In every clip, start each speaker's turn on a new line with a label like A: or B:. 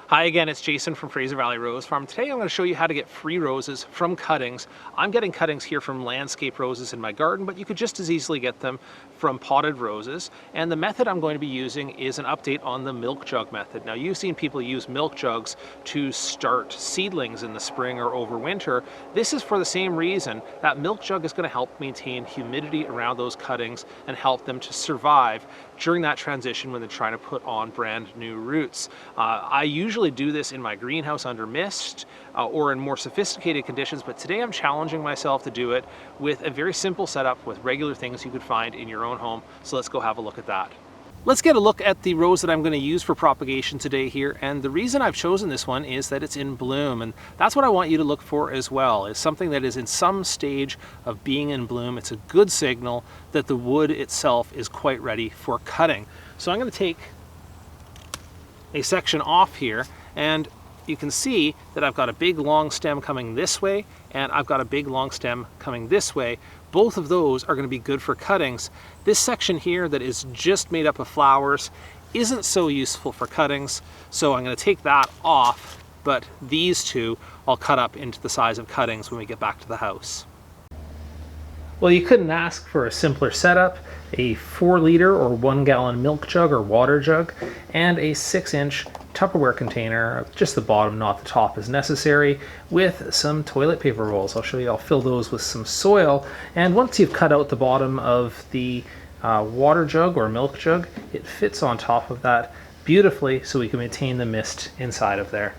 A: Hi again, it's Jason from Fraser Valley Rose Farm. Today I'm going to show you how to get free roses from cuttings. I'm getting cuttings here from landscape roses in my garden, but you could just as easily get them from potted roses. And the method I'm going to be using is an update on the milk jug method. Now you've seen people use milk jugs to start seedlings in the spring or over winter. This is for the same reason. That milk jug is going to help maintain humidity around those cuttings and help them to survive during that transition when they're trying to put on brand new roots. I usually do this in my greenhouse under mist or in more sophisticated conditions, but today I'm challenging myself to do it with a very simple setup with regular things you could find in your own home. So let's go have a look at that. Let's get a look at the rose that I'm going to use for propagation today here, and the reason I've chosen this one is that it's in bloom, and that's what I want you to look for as well, is something that is in some stage of being in bloom. It's a good signal that the wood itself is quite ready for cutting. So I'm going to take a section off here, and you can see that I've got a big long stem coming this way, and I've got a big long stem coming this way. Both of those are going to be good for cuttings. This section here that is just made up of flowers isn't so useful for cuttings, so I'm going to take that off, but these two I'll cut up into the size of cuttings when we get back to the house. Well, you couldn't ask for a simpler setup. A 4-liter or 1-gallon milk jug or water jug, and a 6-inch Tupperware container, just the bottom, not the top, is necessary, with some toilet paper rolls. I'll show you, I'll fill those with some soil, and once you've cut out the bottom of the water jug or milk jug, it fits on top of that beautifully so we can maintain the mist inside of there.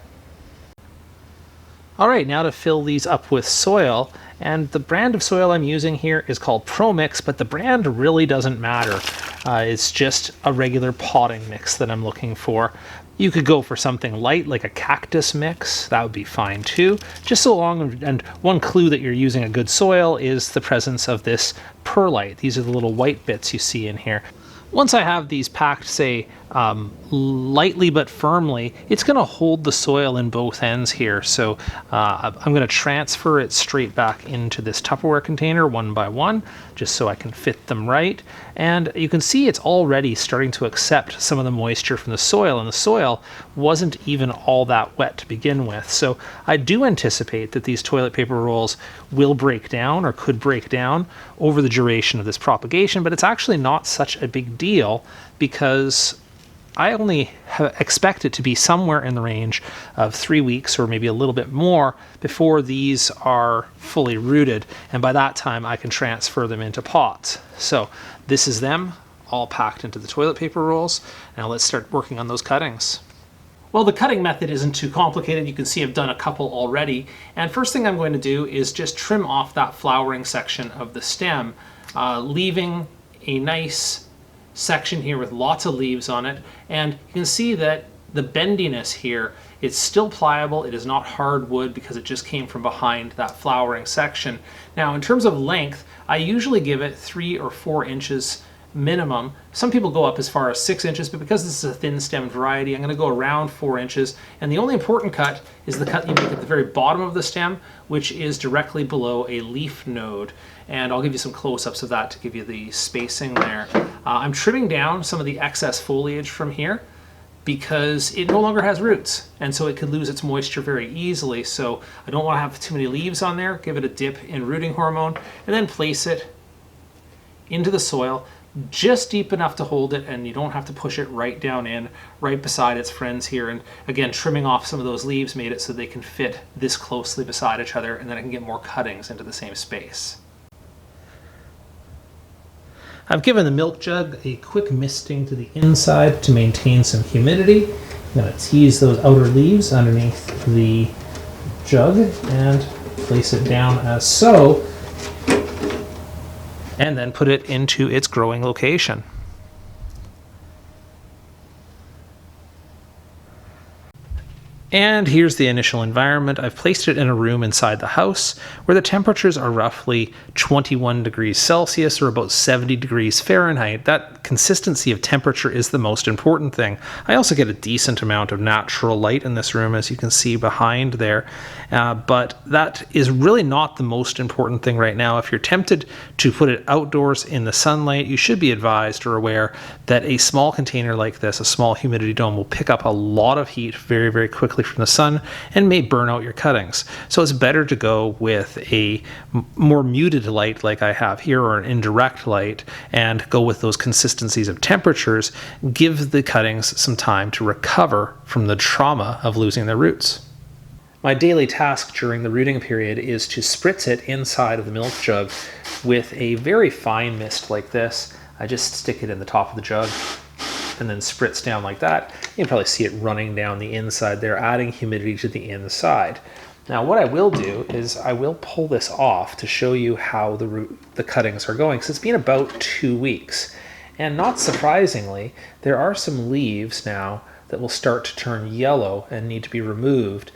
A: All right, now to fill these up with soil, and the brand of soil I'm using here is called ProMix, but the brand really doesn't matter. It's just a regular potting mix that I'm looking for. You could go for something light like a cactus mix, that would be fine too. Just so long, and one clue that you're using a good soil is the presence of this perlite. These are the little white bits you see in here. Once I have these packed, say, lightly but firmly, it's going to hold the soil in both ends here. So I'm going to transfer it straight back into this Tupperware container one by one, just so I can fit them right. And you can see it's already starting to accept some of the moisture from the soil, and the soil wasn't even all that wet to begin with. So I do anticipate that these toilet paper rolls will break down or could break down over the duration of this propagation, but it's actually not such a big deal because I only expect it to be somewhere in the range of 3 weeks or maybe a little bit more before these are fully rooted, and by that time I can transfer them into pots. So this is them all packed into the toilet paper rolls. Now let's start working on those cuttings. Well, the cutting method isn't too complicated. You can see I've done a couple already, and first thing I'm going to do is just trim off that flowering section of the stem, leaving a nice section here with lots of leaves on it. And you can see that the bendiness here, it's still pliable. It is not hard wood because it just came from behind that flowering section. Now in terms of length, I usually give it 3 or 4 inches minimum. Some people go up as far as 6 inches, but because this is a thin stemmed variety, I'm going to go around 4 inches. And the only important cut is the cut you make at the very bottom of the stem, which is directly below a leaf node. And I'll give you some close-ups of that to give you the spacing there. I'm trimming down some of the excess foliage from here because it no longer has roots, and so it could lose its moisture very easily. So I don't want to have too many leaves on there. Give it a dip in rooting hormone, and then place it into the soil just deep enough to hold it, and you don't have to push it right down in, right beside its friends here. And again, trimming off some of those leaves made it so they can fit this closely beside each other, and then I can get more cuttings into the same space. I've given the milk jug a quick misting to the inside to maintain some humidity. I'm going to tease those outer leaves underneath the jug and place it down as so, and then put it into its growing location. And here's the initial environment. I've placed it in a room inside the house where the temperatures are roughly 21 degrees Celsius or about 70 degrees Fahrenheit. That consistency of temperature is the most important thing. I also get a decent amount of natural light in this room, as you can see behind there. But that is really not the most important thing right now. If you're tempted to put it outdoors in the sunlight, you should be advised or aware that a small container like this, a small humidity dome, will pick up a lot of heat very, very quickly from the sun and may burn out your cuttings. So it's better to go with a more muted light like I have here, or an indirect light, and go with those consistencies of temperatures. Give the cuttings some time to recover from the trauma of losing their roots. My daily task during the rooting period is to spritz it inside of the milk jug with a very fine mist like this. I just stick it in the top of the jug and then spritz down like that. You can probably see it running down the inside there, adding humidity to the inside. Now what I will do is I will pull this off to show you how the cuttings are going, because it's been about 2 weeks. And not surprisingly, there are some leaves now that will start to turn yellow and need to be removed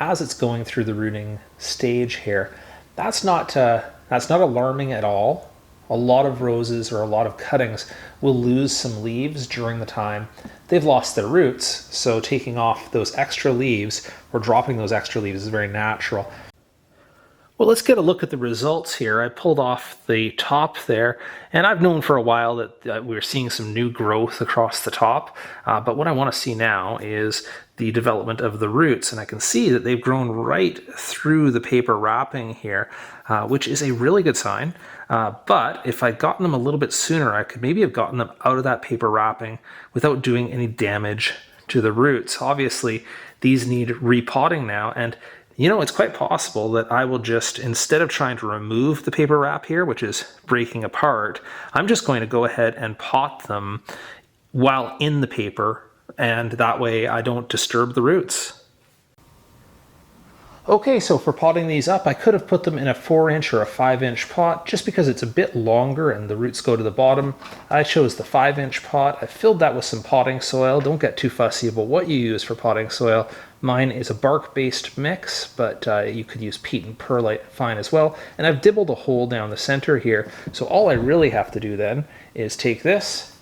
A: as it's going through the rooting stage here. That's not alarming at all. A lot of roses or a lot of cuttings will lose some leaves during the time they've lost their roots, so taking off those extra leaves or dropping those extra leaves is very natural. Well, let's get a look at the results here. I pulled off the top there, and I've known for a while that we're seeing some new growth across the top, but what I want to see now is the development of the roots, and I can see that they've grown right through the paper wrapping here, which is a really good sign. But if I'd gotten them a little bit sooner, I could maybe have gotten them out of that paper wrapping without doing any damage to the roots. Obviously, these need repotting now, and you know, it's quite possible that I will just, instead of trying to remove the paper wrap here, which is breaking apart, I'm just going to go ahead and pot them while in the paper, and that way I don't disturb the roots. Okay, so for potting these up, I could have put them in a 4-inch or a 5-inch pot just because it's a bit longer and the roots go to the bottom. I chose the 5-inch pot. I filled that with some potting soil. Don't get too fussy about what you use for potting soil. Mine is a bark-based mix, but you could use peat and perlite fine as well. And I've dibbled a hole down the center here. So all I really have to do then is take this,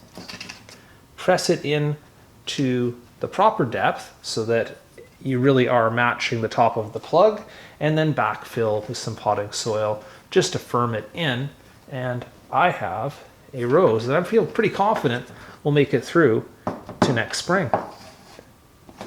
A: press it in to the proper depth so that you really are matching the top of the plug, and then backfill with some potting soil just to firm it in. And I have a rose that I feel pretty confident will make it through to next spring.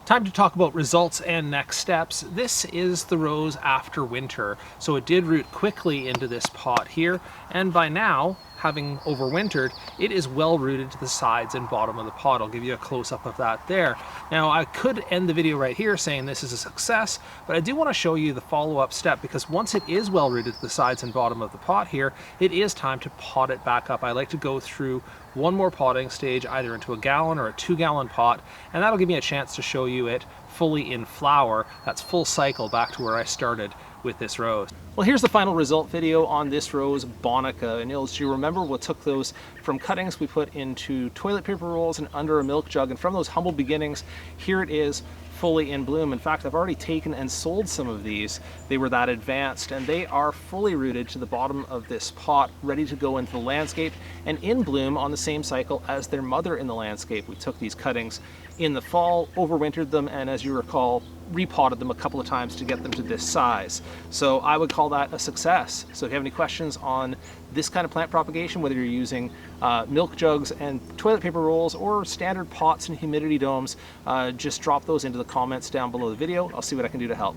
A: Time to talk about results and next steps. This is the rose after winter. So it did root quickly into this pot here, and by now, having overwintered, it is well rooted to the sides and bottom of the pot. I'll give you a close-up of that there. Now, I could end the video right here saying this is a success, but I do want to show you the follow-up step, because once it is well rooted to the sides and bottom of the pot here, it is time to pot it back up. I like to go through one more potting stage, either into a gallon or a 2-gallon pot, and that'll give me a chance to show you it fully in flower. That's full cycle back to where I started with this rose. Well, here's the final result video on this rose, Bonica. And as you remember, we took those from cuttings we put into toilet paper rolls and under a milk jug, and from those humble beginnings, here it is fully in bloom. In fact, I've already taken and sold some of these. They were that advanced, and they are fully rooted to the bottom of this pot, ready to go into the landscape and in bloom on the same cycle as their mother in the landscape. We took these cuttings in the fall, overwintered them, and as you recall, repotted them a couple of times to get them to this size. So I would call that a success. So if you have any questions on this kind of plant propagation, whether you're using milk jugs and toilet paper rolls or standard pots and humidity domes, just drop those into the comments down below the video. I'll see what I can do to help.